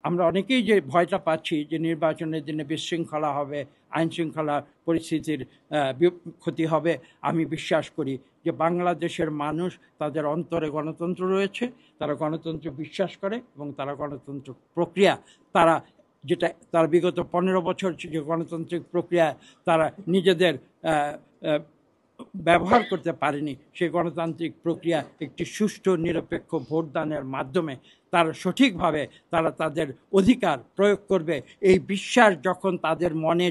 আমরা অনেকেই যে ভয়টা পাচ্ছি যে নির্বাচনের দিনে বিশৃঙ্খলা হবে, আইন শৃঙ্খলা পরিস্থিতির ক্ষতি হবে, আমি বিশ্বাস করি যে বাংলাদেশের মানুষ তাদের অন্তরে গণতন্ত্র রয়েছে, তারা গণতন্ত্র বিশ্বাস করে এবং তারা গণতন্ত্র প্রক্রিয়া তারা যেটা তার বিগত 15 বছর যে গণতান্ত্রিক প্রক্রিয়া তারা নিজেদের ব্যবহার করতে পারেনি, সেই গণতান্ত্রিক প্রক্রিয়া একটি সুষ্ঠু নিরপেক্ষ ভোটদানের মাধ্যমে তারা সঠিকভাবে তারা তাদের অধিকার প্রয়োগ করবে, এই বিশ্বাস যখন তাদের মনে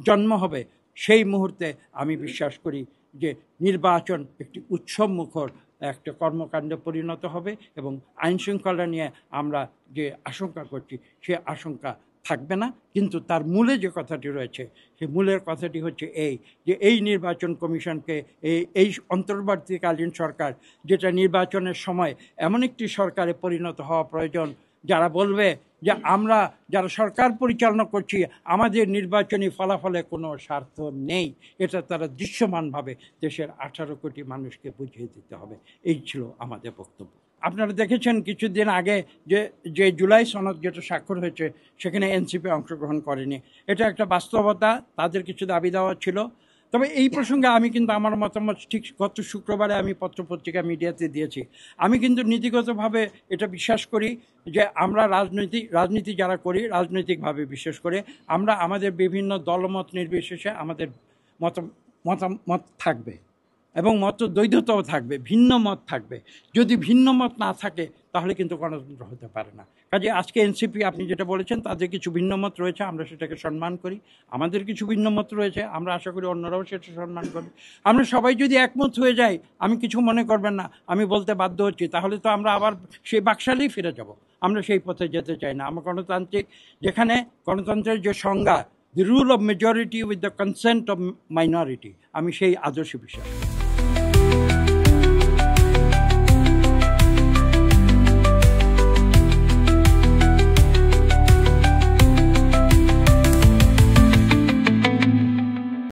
জন্ম হবে সেই মুহূর্তে আমি বিশ্বাস করি যে নির্বাচন একটি উৎসবমুখর একটা কর্মকাণ্ডে পরিণত হবে এবং আইন শৃঙ্খলা নিয়ে আমরা যে আশঙ্কা করছি সে আশঙ্কা থাকবে না। কিন্তু তার মূলে যে কথাটি রয়েছে সেই মূলের কথাটি হচ্ছে যে এই নির্বাচন কমিশনকে এই অন্তর্বর্তীকালীন সরকার যেটা নির্বাচনের সময় এমন একটি সরকারে পরিণত হওয়া প্রয়োজন যারা বলবে যে আমরা যারা সরকার পরিচালনা করছি আমাদের নির্বাচনী ফলাফলে কোনো স্বার্থ নেই, এটা তারা দৃশ্যমানভাবে দেশের 18 কোটি মানুষকে বুঝিয়ে দিতে হবে। এই ছিল আমাদের বক্তব্য। আপনারা দেখেছেন কিছুদিন আগে যে জুলাই সনদ যেটা স্বাক্ষর হয়েছে সেখানে এনসিপি অংশগ্রহণ করেনি, এটা একটা বাস্তবতা, তাদের কিছু দাবি দেওয়া ছিল। তবে এই প্রসঙ্গে আমি কিন্তু আমার মতামত ঠিক গত শুক্রবারে আমি পত্রপত্রিকা মিডিয়াতে দিয়েছি। আমি কিন্তু নীতিগতভাবে এটা বিশ্বাস করি যে আমরা রাজনীতি যারা করি রাজনৈতিকভাবে বিশেষ করে আমরা আমাদের বিভিন্ন দলমত নির্বিশেষে আমাদের মতামত থাকবে এবং মতদ্বৈধতাও থাকবে, ভিন্ন মত থাকবে। যদি ভিন্ন মত না থাকে তাহলে কিন্তু গণতন্ত্র হতে পারে না। কাজে আজকে এনসিপি আপনি যেটা বলেছেন তাদের কিছু ভিন্ন মত রয়েছে, আমরা সেটাকে সম্মান করি। আমাদের কিছু ভিন্ন মত রয়েছে, আমরা আশা করি অন্যরাও সেটা সম্মান করবে। আমরা সবাই যদি একমত হয়ে যাই, আমি কিছু মনে করবেন না, আমি বলতে বাধ্য হচ্ছি, তাহলে তো আমরা আবার সেই বাকশালেই ফিরে যাব। আমরা সেই পথে যেতে চাই না। আমরা গণতান্ত্রিক, যেখানে গণতন্ত্রের যে সংজ্ঞা, the rule of majority with the consent of minority, আমি সেই আদর্শে বিশ্বাস করি।